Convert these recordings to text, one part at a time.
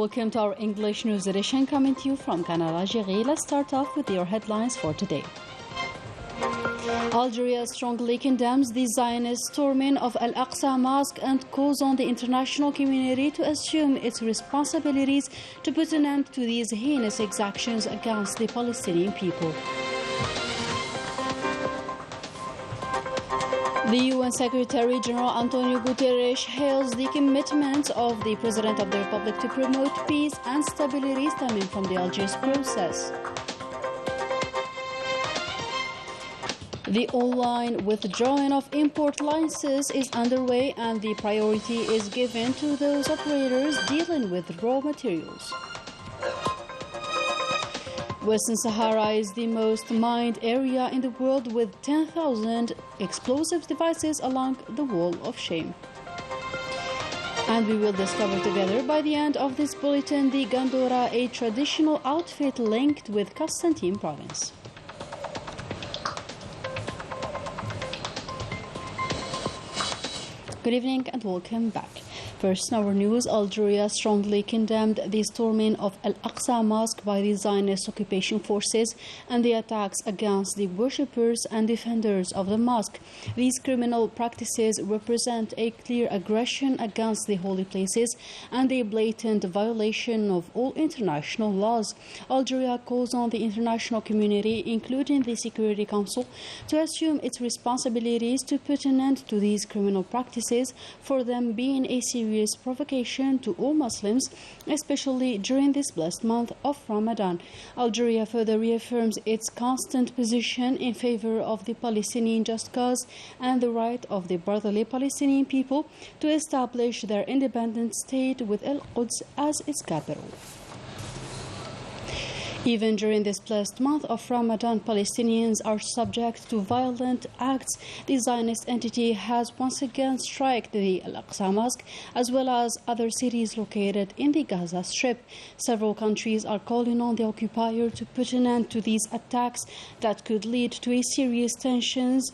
welcome to our English news edition coming to you from Canal, Algérie. Let's start off with your headlines for today. Algeria strongly condemns the Zionist storming of Al-Aqsa Mosque and calls on the international community to assume its responsibilities to put an end to these heinous exactions against the Palestinian people. The UN Secretary General Antonio Guterres hails the commitment of the President of the Republic to promote peace and stability stemming from the Algiers process. The online withdrawing of import licenses is underway and the priority is given to those operators dealing with raw materials. Western Sahara is the most mined area in the world with 10,000 explosive devices along the Wall of Shame. And we will discover together by the end of this bulletin the Gandora, a traditional outfit linked with Constantine province. Good evening and welcome back. First in our news, Algeria strongly condemned the storming of Al-Aqsa Mosque by the Zionist occupation forces and the attacks against the worshippers and defenders of the mosque. These criminal practices represent a clear aggression against the holy places and a blatant violation of all international laws. Algeria calls on the international community, including the Security Council, to assume its responsibilities to put an end to these criminal practices, for them being a serious provocation to all Muslims, especially during this blessed month of Ramadan. Algeria further reaffirms its constant position in favor of the Palestinian just cause and the right of the brotherly Palestinian people to establish their independent state with Al-Quds as its capital. Even during this blessed month of Ramadan, Palestinians are subject to violent acts. The Zionist entity has once again struck the Al-Aqsa Mosque as well as other cities located in the Gaza Strip. Several countries are calling on the occupier to put an end to these attacks that could lead to serious tensions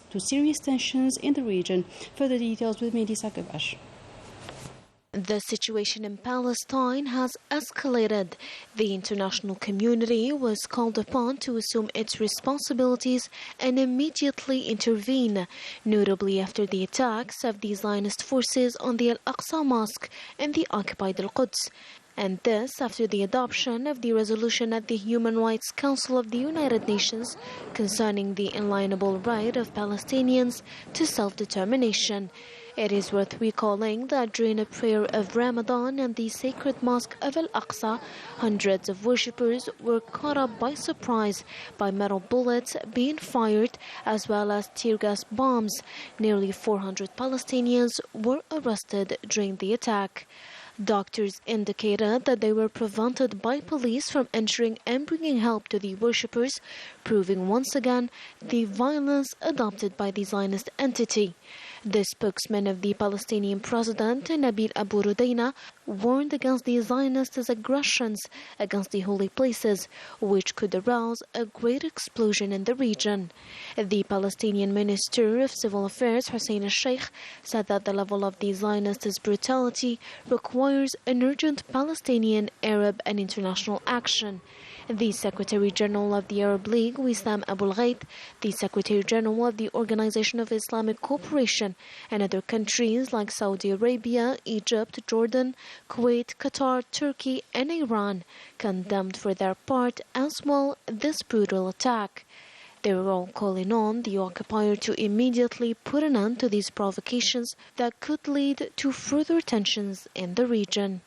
in the region. Further details with Mehdi Sakabash. The situation in Palestine has escalated. The international community was called upon to assume its responsibilities and immediately intervene, notably after the attacks of the Zionist forces on the Al-Aqsa Mosque and the occupied Al-Quds. And this after the adoption of the resolution at the Human Rights Council of the United Nations concerning the inalienable right of Palestinians to self-determination. It is worth recalling that during a prayer of Ramadan in the sacred mosque of Al-Aqsa, hundreds of worshippers were caught up by surprise by metal bullets being fired as well as tear gas bombs. Nearly 400 Palestinians were arrested during the attack. Doctors indicated that they were prevented by police from entering and bringing help to the worshippers, proving once again the violence adopted by the Zionist entity. The spokesman of the Palestinian president, Nabil Abu Rudaina, warned against the Zionists' aggressions against the holy places, which could arouse a great explosion in the region. The Palestinian Minister of Civil Affairs, Hussein al-Sheikh, said that the level of the Zionists' brutality requires an urgent Palestinian, Arab, and international action. The Secretary General of the Arab League, Wissam Abul Ghait, the Secretary General of the Organization of Islamic Cooperation, and other countries like Saudi Arabia, Egypt, Jordan, Kuwait, Qatar, Turkey, and Iran condemned for their part as well this brutal attack. They were all calling on the occupier to immediately put an end to these provocations that could lead to further tensions in the region.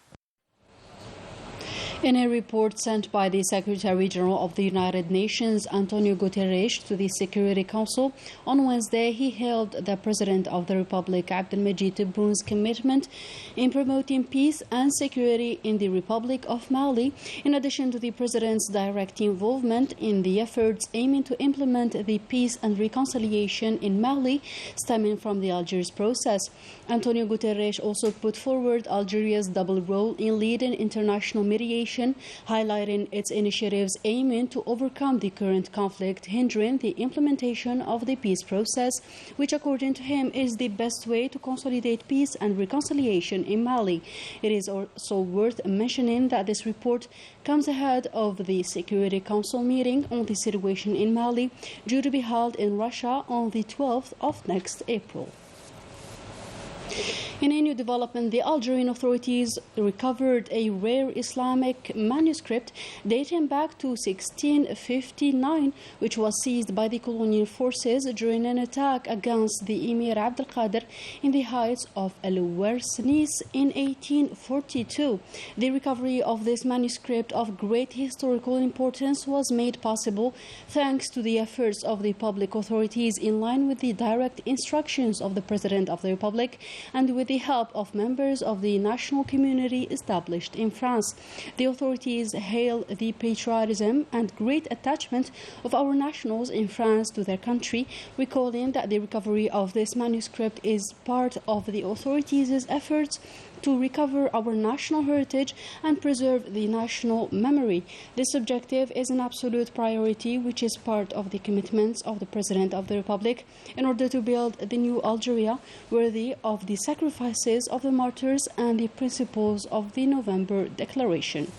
In a report sent by the Secretary General of the United Nations, Antonio Guterres, to the Security Council on Wednesday, he hailed the President of the Republic, Abdelmajid Tebboun's commitment in promoting peace and security in the Republic of Mali, in addition to the President's direct involvement in the efforts aiming to implement the peace and reconciliation in Mali stemming from the Algiers process. Antonio Guterres also put forward Algeria's double role in leading international mediation Reconciliation, highlighting its initiatives aiming to overcome the current conflict hindering the implementation of the peace process, which according to him is the best way to consolidate peace and reconciliation in Mali. It is also worth mentioning that this report comes ahead of the Security Council meeting on the situation in Mali, due to be held in Russia on the 12th of next April. In a new development, the Algerian authorities recovered a rare Islamic manuscript dating back to 1659, which was seized by the colonial forces during an attack against the Emir Abd al-Qadir in the heights of El-Warsnis in 1842. The recovery of this manuscript of great historical importance was made possible thanks to the efforts of the public authorities in line with the direct instructions of the President of the Republic and with the help of members of the national community established in France. The authorities hail the patriotism and great attachment of our nationals in France to their country, recalling that the recovery of this manuscript is part of the authorities' efforts to recover our national heritage and preserve the national memory. This objective is an absolute priority, which is part of the commitments of the President of the Republic in order to build the new Algeria worthy of the sacrifices of the martyrs and the principles of the November Declaration.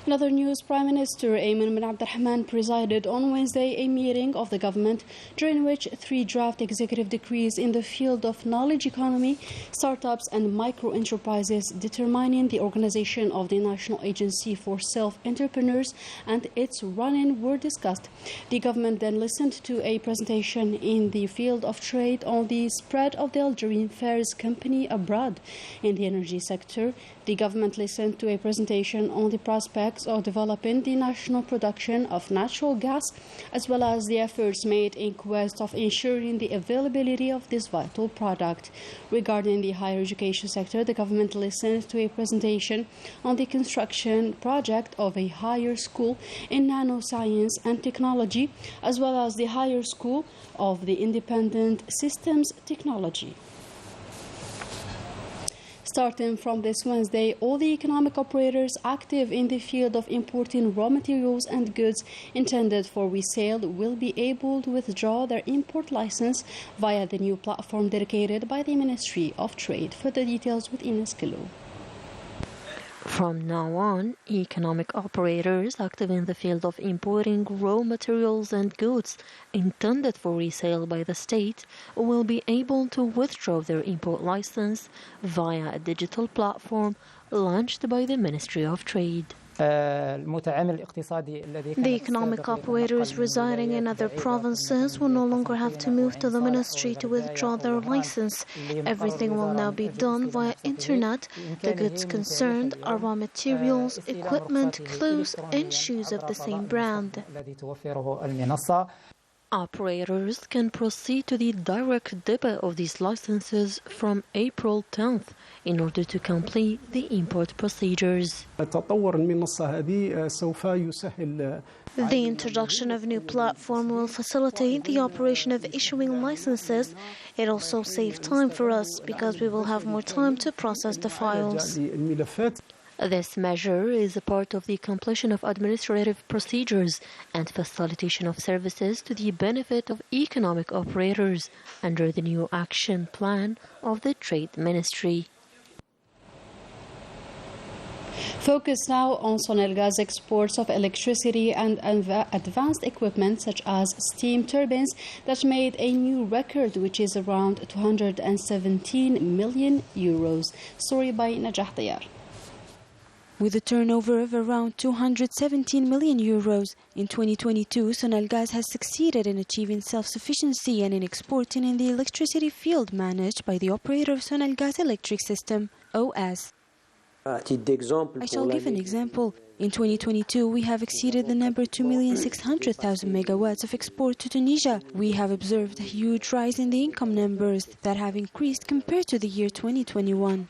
In other news, Prime Minister Ayman bin Abdurrahman presided on Wednesday a meeting of the government during which 3 draft executive decrees in the field of knowledge economy, startups and micro-enterprises determining the organization of the National Agency for Self-Entrepreneurs and its running were discussed. The government then listened to a presentation in the field of trade on the spread of the Algerian Affairs Company abroad. In the energy sector, the government listened to a presentation on the prospects of developing the national production of natural gas, as well as the efforts made in quest of ensuring the availability of this vital product. Regarding the higher education sector, the government listened to a presentation on the construction project of a higher school in nanoscience and technology, as well as the higher school of the independent systems technology. Starting from this Wednesday, all the economic operators active in the field of importing raw materials and goods intended for resale will be able to withdraw their import license via the new platform dedicated by the Ministry of Trade. Further details with Ines Kilo. From now on, economic operators active in the field of importing raw materials and goods intended for resale by the state will be able to withdraw their import license via a digital platform launched by the Ministry of Trade. The economic operators residing in other provinces will no longer have to move to the ministry to withdraw their license. Everything will now be done via internet. The goods concerned are raw materials, equipment, clothes, and shoes of the same brand. Operators can proceed to the direct debit of these licenses from April 10th in order to complete the import procedures. The introduction of new platform will facilitate the operation of issuing licenses. It also saves time for us because we will have more time to process the files. This measure is a part of the completion of administrative procedures and facilitation of services to the benefit of economic operators under the new action plan of the Trade Ministry. Focus now on Sonelgaz exports of electricity and advanced equipment such as steam turbines that made a new record, which is around 217 million euros. Story by Najah Dayar. With a turnover of around 217 million euros, in 2022, Sonelgaz has succeeded in achieving self-sufficiency and in exporting in the electricity field managed by the operator of Sonelgaz Electric System, OS. I shall give an example. In 2022, we have exceeded the number 2,600,000 megawatts of export to Tunisia. We have observed a huge rise in the income numbers that have increased compared to the year 2021.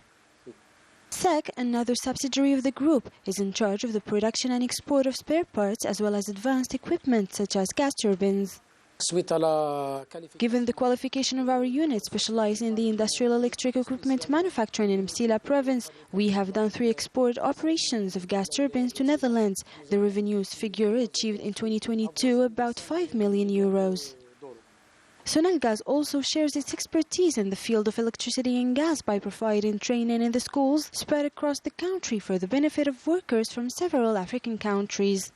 SEC, another subsidiary of the group, is in charge of the production and export of spare parts as well as advanced equipment such as gas turbines. Given the qualification of our unit specialized in the industrial electric equipment manufacturing in Msila province, we have done 3 export operations of gas turbines to Netherlands. The revenues figure achieved in 2022 about 5 million euros. Sonalgas also shares its expertise in the field of electricity and gas by providing training in the schools spread across the country for the benefit of workers from several African countries.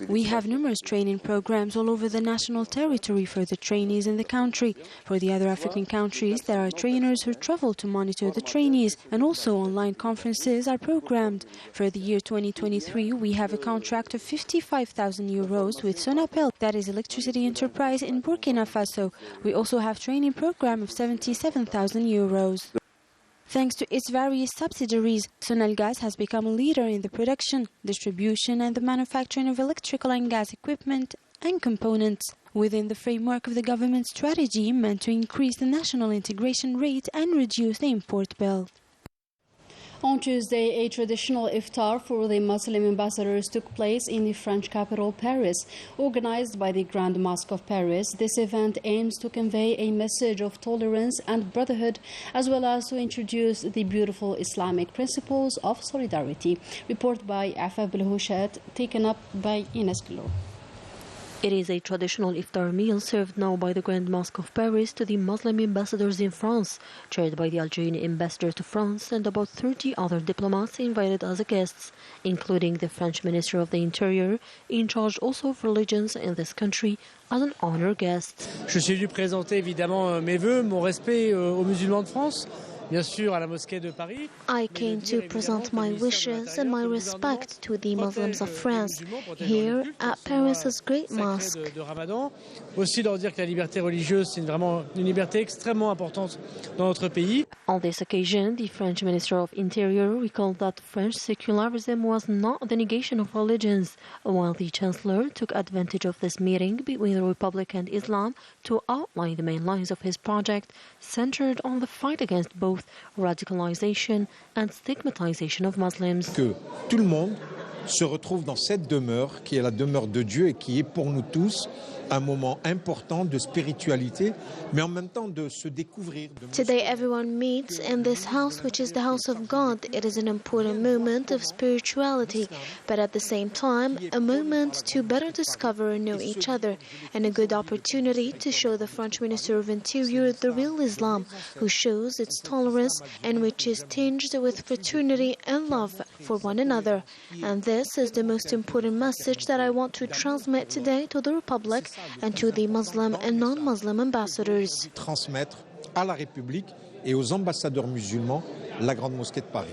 We have numerous training programs all over the national territory for the trainees in the country. For the other African countries, there are trainers who travel to monitor the trainees, and also online conferences are programmed. For the year 2023, we have a contract of 55,000 euros with Sonapel, that is electricity enterprise in Burkina Faso. We also have training program of 77,000 euros. Thanks to its various subsidiaries, Sonalgas has become a leader in the production, distribution and the manufacturing of electrical and gas equipment and components within the framework of the government strategy meant to increase the national integration rate and reduce the import bill. On Tuesday, a traditional iftar for the Muslim ambassadors took place in the French capital, Paris. Organized by the Grand Mosque of Paris, this event aims to convey a message of tolerance and brotherhood, as well as to introduce the beautiful Islamic principles of solidarity. Report by Afaf Belhushat, taken up by Ines Glo. It is a traditional iftar meal served now by the Grand Mosque of Paris to the Muslim ambassadors in France, chaired by the Algerian ambassador to France and about 30 other diplomats invited as guests, including the French Minister of the Interior, in charge also of religions in this country, as an honored guest. Je suis venu présenter évidemment mes vœux, mon respect aux musulmans de France. I came to present my wishes and my respect to the Muslims of France here at Paris's Great Mosque. Aussi leur dire que la liberté religieuse, c'est vraiment une liberté extrêmement importante dans notre pays. On this occasion, the French Minister of Interior recalled that French secularism was not the negation of religions, while the Chancellor took advantage of this meeting between the Republic and Islam to outline the main lines of his project, centered on the fight against both radicalisation and stigmatisation of Muslims. Que tout le monde se retrouve dans cette demeure qui est la demeure de Dieu et qui est pour nous tous un moment important de spiritualité, mais en même temps de se découvrir. Today everyone meets in this house, which is the house of God. It is an important moment of spirituality, but at the same time, a moment to better discover and know each other, and a good opportunity to show the French Minister of Interior the real Islam, who shows its tolerance and which is tinged with fraternity and love for one another. And this is the most important message that I want to transmit today to the Republic and to the Muslim and non-Muslim ambassadors. Transmettre à la République et aux ambassadeurs musulmans la Grande Mosquée de Paris.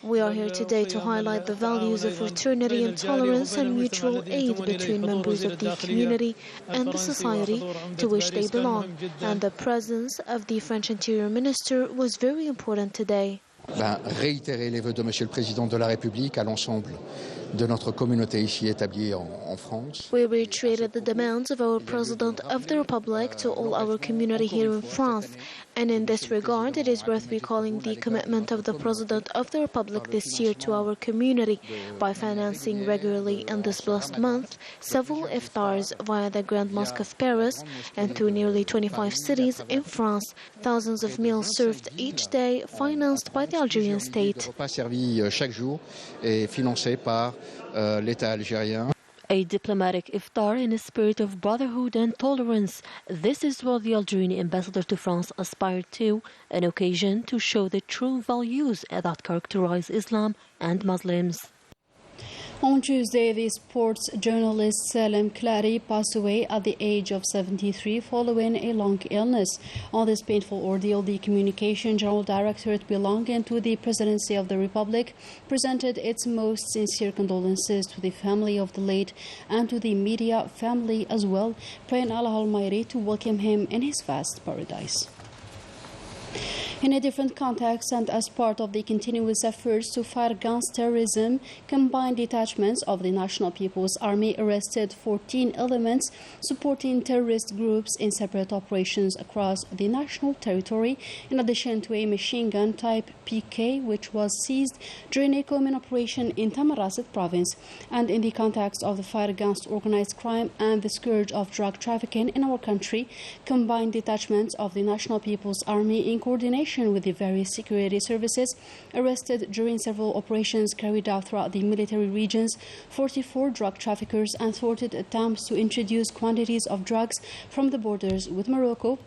We are here today to highlight the values of fraternity and tolerance and mutual aid between members of the community and the society to which they belong. And the presence of the French Interior Minister was very important today. Réitérer les vœux de Monsieur le Président de la République à l'ensemble de notre communauté ici établie en France. We reiterated the demands of our President of the Republic to all our community here in France. And in this regard, it is worth recalling the commitment of the President of the Republic this year to our community by financing regularly in this blessed month several iftars via the Grand Mosque of Paris and through nearly 25 cities in France. Thousands of meals served each day, financed by the Algerian state. Repas servi chaque jour et financé par l'État algérien. A diplomatic iftar in a spirit of brotherhood and tolerance. This is what the Algerian ambassador to France aspired to, an occasion to show the true values that characterize Islam and Muslims. On Tuesday, the sports journalist Salem Clary passed away at the age of 73 following a long illness. On this painful ordeal, the Communication General Directorate belonging to the Presidency of the Republic presented its most sincere condolences to the family of the late and to the media family as well, praying Allah Almighty to welcome him in his vast paradise. In a different context and as part of the continuous efforts to fight against terrorism, combined detachments of the National People's Army arrested 14 elements supporting terrorist groups in separate operations across the national territory, in addition to a machine gun type PK which was seized during a common operation in Tamarasset province. And in the context of the fight against organized crime and the scourge of drug trafficking in our country, combined detachments of the National People's Army in coordination with the various security services arrested during several operations carried out throughout the military regions 44 drug traffickers and thwarted attempts to introduce quantities of drugs from the borders with Morocco,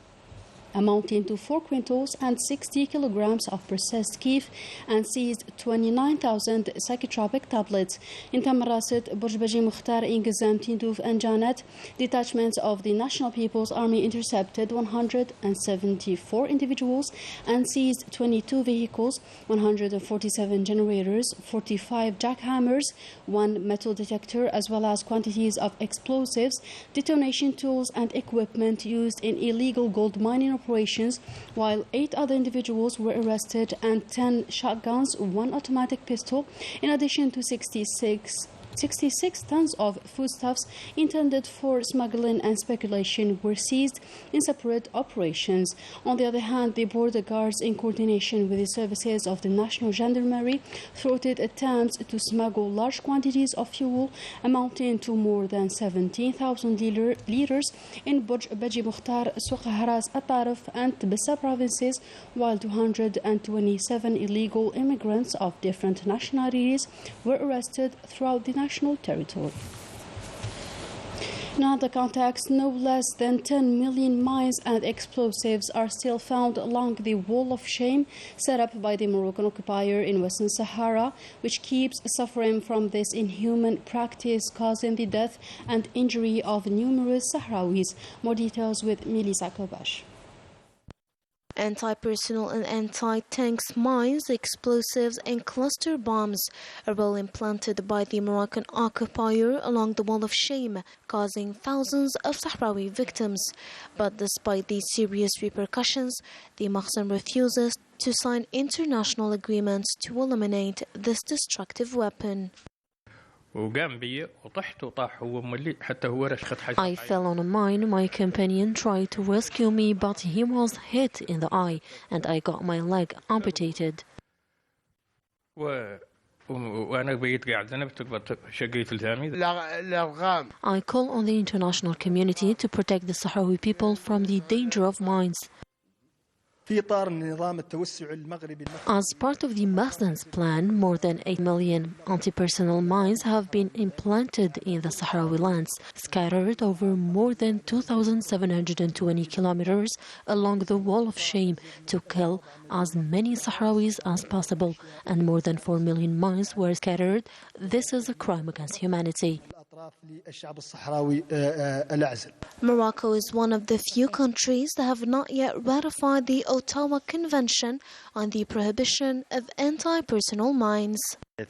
amounting to 4 quintals and 60 kilograms of processed keef, and seized 29,000 psychotropic tablets. In Tamarasset, Burj Mukhtar, Ingizam, Tindouf and Janet, detachments of the National People's Army intercepted 174 individuals and seized 22 vehicles, 147 generators, 45 jackhammers, 1 metal detector, as well as quantities of explosives, detonation tools and equipment used in illegal gold mining operations, while 8 other individuals were arrested and 10 shotguns, 1 automatic pistol, in addition to 66 tons of foodstuffs intended for smuggling and speculation were seized in separate operations. On the other hand, the border guards, in coordination with the services of the National Gendarmerie, thwarted attempts to smuggle large quantities of fuel amounting to more than 17,000 liters in Burj Mukhtar, Souq Haras, Ataraf and Tbissa provinces, while 227 illegal immigrants of different nationalities were arrested throughout the national territory. In other contexts, no less than 10 million mines and explosives are still found along the wall of shame set up by the Moroccan occupier in Western Sahara, which keeps suffering from this inhuman practice, causing the death and injury of numerous Sahrawis. More details with Melissa Kobash. Anti-personnel and anti-tanks mines, explosives and cluster bombs are well implanted by the Moroccan occupier along the Wall of Shame, causing thousands of Sahrawi victims. But despite these serious repercussions, the Makhzan refuses to sign international agreements to eliminate this destructive weapon. I fell on a mine. My companion tried to rescue me, but he was hit in the eye and I got my leg amputated. I call on the international community to protect the Sahrawi people from the danger of mines. As part of the Makhzan's plan, more than 8 million anti-personnel mines have been implanted in the Sahrawi lands, scattered over more than 2,720 kilometers along the Wall of Shame to kill as many Sahrawis as possible, and more than 4 million mines were scattered. This is a crime against humanity. Morocco is one of the few countries that have not yet ratified the Ottawa Convention on the prohibition of anti-personnel mines. I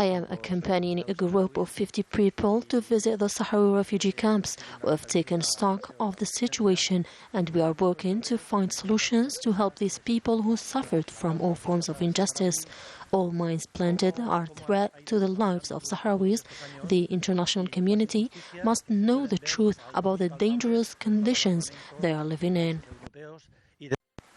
am accompanying a group of 50 people to visit the Sahrawi refugee camps. We have taken stock of the situation and we are working to find solutions to help these people who suffered from all forms of injustice. All mines planted are a threat to the lives of Sahrawis. The international community must know the truth about the dangerous conditions they are living in.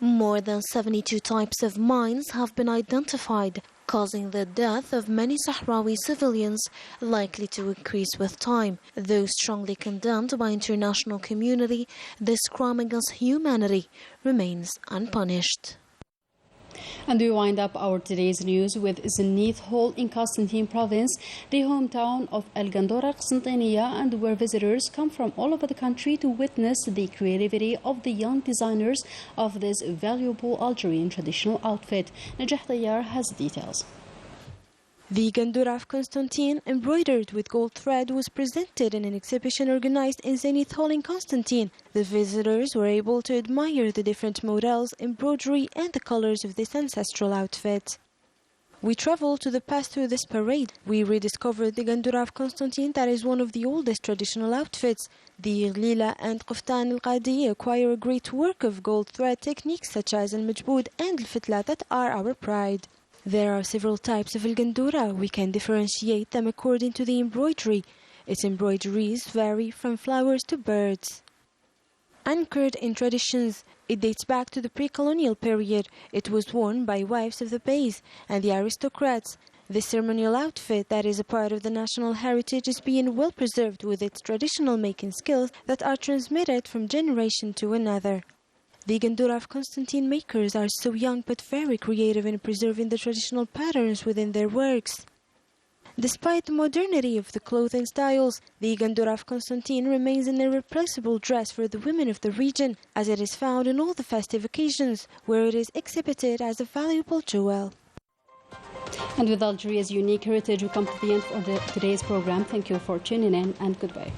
More than 72 types of mines have been identified, causing the death of many Sahrawi civilians, likely to increase with time. Though strongly condemned by international community, this crime against humanity remains unpunished. And we wind up our today's news with Zenith Hall in Constantine province, the hometown of El Gandora Qsantiniya, and where visitors come from all over the country to witness the creativity of the young designers of this valuable Algerian traditional outfit. Najah Tayyar has details. The Gandora of Constantine, embroidered with gold thread, was presented in an exhibition organized in Zenith Hall in Constantine. The visitors were able to admire the different models, embroidery and the colors of this ancestral outfit. We traveled to the past through this parade. We rediscovered the Gandura of Constantine, that is one of the oldest traditional outfits. The Irlila and Quftan al-Qadi acquire a great work of gold thread techniques such as al-Majbood and al-Fitla that are our pride. There are several types of al-Gandura. We can differentiate them according to the embroidery. Its embroideries vary from flowers to birds. Anchored in traditions, it dates back to the pre-colonial period. It was worn by wives of the beys and the aristocrats. This ceremonial outfit that is a part of the national heritage is being well preserved with its traditional making skills that are transmitted from generation to another. The Gandura of Constantine makers are so young but very creative in preserving the traditional patterns within their works. Despite the modernity of the clothing styles, the Gandura of Constantine remains an irreplaceable dress for the women of the region, as it is found in all the festive occasions, where it is exhibited as a valuable jewel. And with Algeria's unique heritage, we come to the end of today's program. Thank you for tuning in, and goodbye.